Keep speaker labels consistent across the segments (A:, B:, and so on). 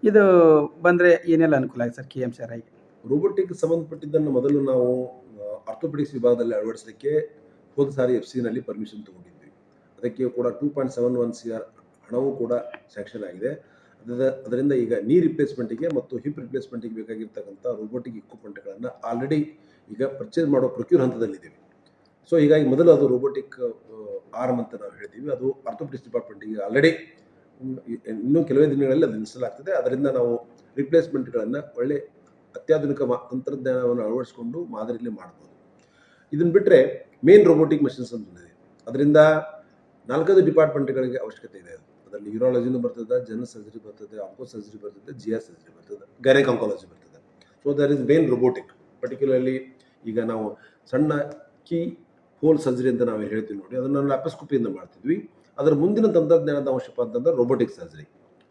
A: ಇದು ಬಂದರೆ ಏನೆಲ್ಲ ಅನುಕೂಲ ಆಗಿದೆ ಸರ್ KMCRIಗೆ?
B: ರೋಬೋಟಿಕ್ ಸಂಬಂಧಪಟ್ಟಿದ್ದನ್ನು ಮೊದಲು ನಾವು ಆರ್ಥೋಪೆಡಿಕ್ಸ್ ವಿಭಾಗದಲ್ಲಿ ಅಳವಡಿಸಲಿಕ್ಕೆ ಹೋದ ಸಾರಿ FCನಲ್ಲಿ ಪರ್ಮಿಷನ್ ತಗೊಂಡಿದ್ವಿ. ಅದಕ್ಕೆ ಕೂಡ 2.71 CR ಹಣವೂ ಕೂಡ ಸ್ಯಾಂಕ್ಷನ್ ಆಗಿದೆ. ಅದರಿಂದ ಈಗ ನೀ ರಿಪ್ಲೇಸ್ಮೆಂಟಿಗೆ ಮತ್ತು ಹಿಪ್ ರಿಪ್ಲೇಸ್ಮೆಂಟಿಗೆ ಬೇಕಾಗಿರ್ತಕ್ಕಂಥ ರೋಬೋಟಿಕ್ ಇಕ್ವಿಪ್ಮೆಂಟ್ಗಳನ್ನು ಆಲ್ರೆಡಿ ಈಗ ಪರ್ಚೇಸ್ ಮಾಡೋ ಪ್ರೊಕ್ಯೂರ್ ಹಂತದಲ್ಲಿದ್ದೀವಿ. ಸೊ ಹೀಗಾಗಿ ಮೊದಲು ಅದು ರೋಬೋಟಿಕ್ ಆರ್ಮ್ ಅಂತ ನಾವು ಹೇಳ್ತೀವಿ, ಅದು ಆರ್ಥೋಪೆಡಿಕ್ಸ್ ಡಿಪಾರ್ಟ್ಮೆಂಟಿಗೆ ಆಲ್ರೆಡಿ ಇನ್ನೂ ಕೆಲವೇ ದಿನಗಳಲ್ಲಿ ಅದು ಇನ್ಸ್ಟಾಲ್ ಆಗ್ತದೆ. ಅದರಿಂದ ನಾವು ರಿಪ್ಲೇಸ್ಮೆಂಟ್ಗಳನ್ನು ಒಳ್ಳೆ ಅತ್ಯಾಧುನಿಕ ತಂತ್ರಜ್ಞಾನವನ್ನು ಅಳವಡಿಸಿಕೊಂಡು ಮಾದರಿಯಲ್ಲಿ ಮಾಡ್ಬೋದು. ಇದನ್ನು ಬಿಟ್ಟರೆ ಮೇನ್ ರೋಬೋಟಿಕ್ ಮಷಿನ್ಸ್ ಅಂತ ಇದೆ. ಅದರಿಂದ 4 ಡಿಪಾರ್ಟ್ಮೆಂಟ್ಗಳಿಗೆ ಅವಶ್ಯಕತೆ ಇದೆ. ಅದರಲ್ಲಿ ಯೂರಾಲಜಿನೂ ಬರ್ತದೆ, ಜನರಲ್ ಸರ್ಜರಿ ಬರ್ತದೆ, ಆಂಕೋ ಸರ್ಜರಿ ಬರ್ತದೆ, GI ಸರ್ಜರಿ ಬರ್ತದೆ, ಗೈನೆಕ್ ಆಂಕಾಲಜಿ ಬರ್ತದೆ. So there is main robotic. Particularly ಈಗ ನಾವು ಸಣ್ಣ ಕೀ ಹೋಲ್ ಸರ್ಜರಿ ಅಂತ ನಾವು ಹೇಳ್ತೀವಿ ನೋಡಿ, ಅದನ್ನು ಲ್ಯಾಪ್ರೋಸ್ಕೋಪಿಯಿಂದ ಮಾಡ್ತಿದ್ವಿ. ಅದರ ಮುಂದಿನ ತಂತ್ರಜ್ಞಾನದ ಅವಶ್ಯಕ ಅಂತಂದ್ರೆ ರೋಬೋಟಿಕ್ ಸರ್ಜರಿ.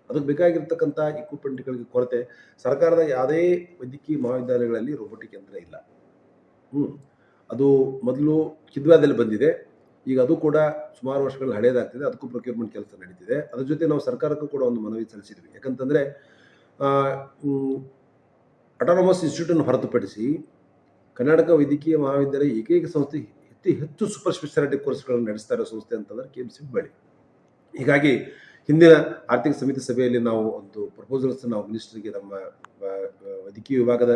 B: ಅದಕ್ಕೆ ಬೇಕಾಗಿರ್ತಕ್ಕಂಥ ಇಕ್ವಿಪ್ಮೆಂಟ್ಗಳಿಗೆ ಕೊರತೆ. ಸರ್ಕಾರದ ಯಾವುದೇ ವೈದ್ಯಕೀಯ ಮಹಾವಿದ್ಯಾಲಯಗಳಲ್ಲಿ ರೋಬೋಟಿಕ್ ಯಂತ್ರ ಇಲ್ಲ. ಅದು ಮೊದಲು ಕಿದ್ವಾದಲ್ಲಿ ಬಂದಿದೆ, ಈಗ ಅದು ಕೂಡ ಸುಮಾರು ವರ್ಷಗಳು ಹಳೆಯದಾಗ್ತಿದೆ. ಅದಕ್ಕೂ ಪ್ರೊಕ್ಯೂರ್ಮೆಂಟ್ ಕೆಲಸ ನಡೀತಿದೆ. ಅದ್ರ ಜೊತೆ ನಾವು ಸರ್ಕಾರಕ್ಕೂ ಕೂಡ ಒಂದು ಮನವಿ ಸಲ್ಲಿಸಿದ್ವಿ. ಯಾಕಂತಂದರೆ ಅಟಾನಮಸ್ ಇನ್ಸ್ಟಿಟ್ಯೂಟನ್ನು ಹೊರತುಪಡಿಸಿ ಕರ್ನಾಟಕ ವೈದ್ಯಕೀಯ ಮಹಾವಿದ್ಯಾಲಯ ಏಕೈಕ ಸಂಸ್ಥೆ ಹೆಚ್ಚು ಸೂಪರ್ ಸ್ಪೆಷಾಲಿಟಿ ಕೋರ್ಸ್ಗಳನ್ನು ನಡೆಸ್ತಾ ಇರೋ ಸಂಸ್ಥೆ ಅಂತಂದರೆ KMC ಹುಬ್ಬಳ್ಳಿ. ಹೀಗಾಗಿ ಹಿಂದಿನ ಆರ್ಥಿಕ ಸಮಿತಿ ಸಭೆಯಲ್ಲಿ ನಾವು ಒಂದು ಪ್ರಪೋಸಲ್ಸ್ ನಾವು ಮಿನಿಸ್ಟ್ರಿಗೆ, ನಮ್ಮ ವೈದ್ಯಕೀಯ ವಿಭಾಗದ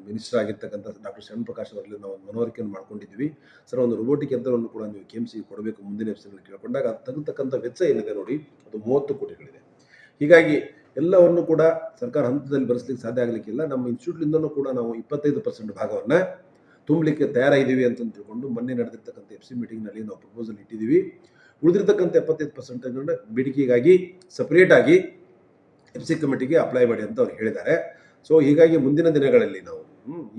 B: ಮಿನಿಸ್ಟರ್ ಆಗಿರ್ತಕ್ಕಂಥ ಡಾಕ್ಟರ್ ಶರಣ್ ಪ್ರಕಾಶ್ ಅವರಲ್ಲಿ ನಾವು ಮನವರಿಕೆಯನ್ನು ಮಾಡ್ಕೊಂಡಿದ್ವಿ. ಸರ್, ಒಂದು ರೋಬೋಟಿಕ್ ಯಂತ್ರವನ್ನು ಕೂಡ ನೀವು KMCಗೆ ಕೊಡಬೇಕು ಮುಂದಿನ ಎಫ್ಸಿನಲ್ಲಿ ಕೇಳ್ಕೊಂಡಾಗ ಅದು ತಗತಕ್ಕಂಥ ವೆಚ್ಚ ಏನಿದೆ ನೋಡಿ, ಅದು 30 ಕೋಟಿಗಳಿದೆ. ಹೀಗಾಗಿ ಎಲ್ಲವನ್ನು ಕೂಡ ಸರ್ಕಾರ ಹಂತದಲ್ಲಿ ಭರಿಸಲಿಕ್ಕೆ ಸಾಧ್ಯ ಆಗಲಿಕ್ಕಿಲ್ಲ. ನಮ್ಮ ಇನ್ಸ್ಟಿಟ್ಯೂಟ್ಲಿಂದನೂ ಕೂಡ ನಾವು 25% ಭಾಗವನ್ನು ತುಂಬಲಿಕ್ಕೆ ತಯಾರಾಗಿದ್ದೀವಿ ಅಂತ ತಿಳ್ಕೊಂಡು ಮೊನ್ನೆ ನಡೆದಿರ್ತಕ್ಕಂಥ FC ಮೀಟಿಂಗ್ನಲ್ಲಿ ನಾವು ಪ್ರಪೋಸಲ್ ಇಟ್ಟಿದ್ದೀವಿ. ಉಳಿದಿರ್ತಕ್ಕಂಥ 75% ಬೇಡಿಕೆಗಾಗಿ ಸಪ್ರೇಟಾಗಿ FC ಕಮಿಟಿಗೆ ಅಪ್ಲೈ ಮಾಡಿ ಅಂತ ಅವ್ರು ಹೇಳಿದ್ದಾರೆ. ಸೊ ಹೀಗಾಗಿ ಮುಂದಿನ ದಿನಗಳಲ್ಲಿ ನಾವು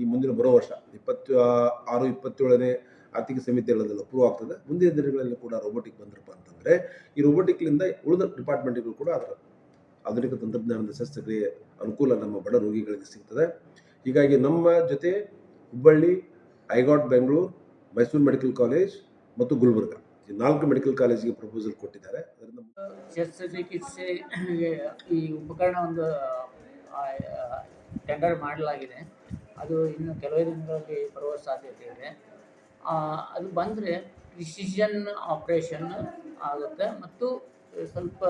B: ಈ ಮುಂದಿನ ಬರೋ ವರ್ಷ 26-27ನೇ ಆರ್ಥಿಕ ಸಮಿತಿಗಳಲ್ಲಿ ಅಪ್ರೂವ್ ಆಗ್ತದೆ. ಮುಂದಿನ ದಿನಗಳಲ್ಲಿ ಕೂಡ ರೋಬೋಟಿಕ್ ಬಂದ್ರಪ್ಪ ಅಂತಂದರೆ ಈ ರೋಬೋಟಿಕ್ಲಿಂದ ಉಳಿದ ಡಿಪಾರ್ಟ್ಮೆಂಟ್ಗಳು ಕೂಡ ಅದರ ಆಧುನಿಕ ತಂತ್ರಜ್ಞಾನದ ಶಸ್ತ್ರಕ್ರಿಯೆ ಅನುಕೂಲ ನಮ್ಮ ಬಡ ರೋಗಿಗಳಿಗೆ ಸಿಗ್ತದೆ. ಹೀಗಾಗಿ ನಮ್ಮ ಜೊತೆ ಹುಬ್ಬಳ್ಳಿ, ಐಗಾಟ್ ಬೆಂಗಳೂರು, ಮೈಸೂರು ಮೆಡಿಕಲ್ ಕಾಲೇಜ್ ಮತ್ತು ಗುಲ್ಬರ್ಗ ಈ 4 ಮೆಡಿಕಲ್ ಕಾಲೇಜಿಗೆ ಪ್ರಪೋಸಲ್ ಕೊಟ್ಟಿದ್ದಾರೆ. ಅದರಿಂದ
C: ಶಸ್ತ್ರಚಿಕಿತ್ಸೆ ಈ ಉಪಕರಣ ಒಂದು ಟೆಂಡರ್ ಮಾಡಲಾಗಿದೆ. ಅದು ಇನ್ನು ಕೆಲವೇ ದಿನಗಳಲ್ಲಿ ಬರುವ ಸಾಧ್ಯತೆ ಇದೆ. ಅದು ಬಂದರೆ ಪ್ರಿಸಿಷನ್ ಆಪ್ರೇಷನ್ ಆಗುತ್ತೆ ಮತ್ತು ಸ್ವಲ್ಪ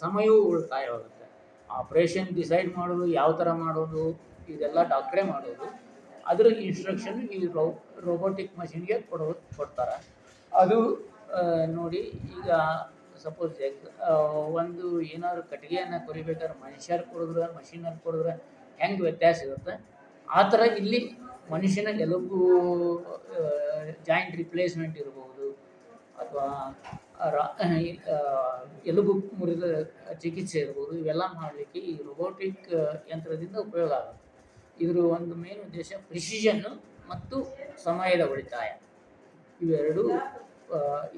C: ಸಮಯವೂ ಉಳಿತಾಯವಾಗುತ್ತೆ. ಆಪ್ರೇಷನ್ ಡಿಸೈಡ್ ಮಾಡೋದು, ಯಾವ ಥರ ಮಾಡೋದು, ಇದೆಲ್ಲ ಡಾಕ್ಟ್ರೇ ಮಾಡೋದು. ಅದರ ಇನ್ಸ್ಟ್ರಕ್ಷನ್ ಈ ರೋಬೋಟಿಕ್ ಮಷಿನ್ಗೆ ಕೊಡ್ತಾರೆ. ಅದು ನೋಡಿ, ಈಗ ಸಪೋಸ್ ಒಂದು ಏನಾದ್ರು ಕಟ್ಟಿಗೆಯನ್ನು ಕೊರಿಬೇಕಾದ್ರೆ ಮನುಷ್ಯರು ಕೊಡಿದ್ರೆ ಮಷೀನಲ್ಲಿ ಕೊಡಿದ್ರೆ ಹೆಂಗೆ ವ್ಯತ್ಯಾಸ ಇರುತ್ತೆ, ಆ ಥರ ಇಲ್ಲಿ ಮನುಷ್ಯನ ಎಲುಬು ಜಾಯಿಂಟ್ ರಿಪ್ಲೇಸ್ಮೆಂಟ್ ಇರ್ಬೋದು ಅಥವಾ ಎಲುಬು ಮುರಿದ ಚಿಕಿತ್ಸೆ ಇರ್ಬೋದು, ಇವೆಲ್ಲ ಮಾಡಲಿಕ್ಕೆ ಈ ರೋಬೋಟಿಕ್ ಯಂತ್ರದಿಂದ ಉಪಯೋಗ ಆಗುತ್ತೆ. ಇದರ ಒಂದು ಮೇನ್ ಉದ್ದೇಶ ಪ್ರಿಸಿಷನ್ನು ಮತ್ತು ಸಮಯದ ಉಳಿತಾಯ. ಇವೆರಡು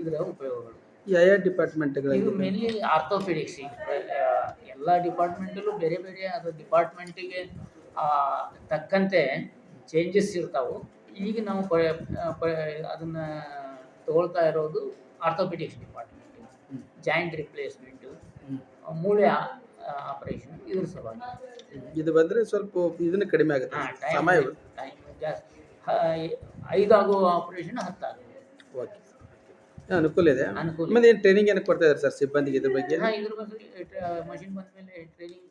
C: ಇದರ ಉಪಯೋಗಗಳು.
A: ಯಾವ ಡಿಪಾರ್ಟ್ಮೆಂಟ್ಗಳು?
C: ಇದು ಮೇನ್ಲಿ ಆರ್ಥೋಪೆಡಿಕ್ಸ್. ಎಲ್ಲ ಡಿಪಾರ್ಟ್ಮೆಂಟಲ್ಲೂ ಬೇರೆ ಬೇರೆ ಅದು ಡಿಪಾರ್ಟ್ಮೆಂಟಿಗೆ ತಕ್ಕಂತೆ ಚೇಂಜಸ್ ಇರ್ತಾವೆ. ಈಗ ನಾವು ಅದನ್ನು ತಗೊಳ್ತಾ ಇರೋದು ಆರ್ಥೋಪೆಡಿಕ್ಸ್ ಡಿಪಾರ್ಟ್ಮೆಂಟ್, ಜಾಯಿಂಟ್ ರಿಪ್ಲೇಸ್ಮೆಂಟು, ಮೂಳೆ ಆಪರೇಷನ್, ಇದ್ರ ಸಲುವಾಗಿ.
A: ಇದು ಬಂದರೆ ಸ್ವಲ್ಪ ಇದನ್ನು ಕಡಿಮೆ ಆಗುತ್ತೆ, ಸಮಯ
C: ಟೈಮ್ ಜಾಸ್ತಿ. 5 ಆಗೋ ಆಪರೇಷನ್ 10 ಆಗುತ್ತೆ.
A: ಓಕೆ, ಅನುಕೂಲ ಇದೆ.
C: ಅನುಕೂಲ.
A: ಮತ್ತೆ ಏನು ಟ್ರೈನಿಂಗ್ ಏನಕ್ಕೆ ಕೊಡ್ತಾ ಇದ್ದಾರೆ ಸರ್ ಸಿಬ್ಬಂದಿಗೆ ಇದ್ರ ಬಗ್ಗೆ?
C: ಇದ್ರ ಬಗ್ಗೆ ಮಷಿನ್ ಬಂದ ಮೇಲೆ ಟ್ರೈನಿಂಗ್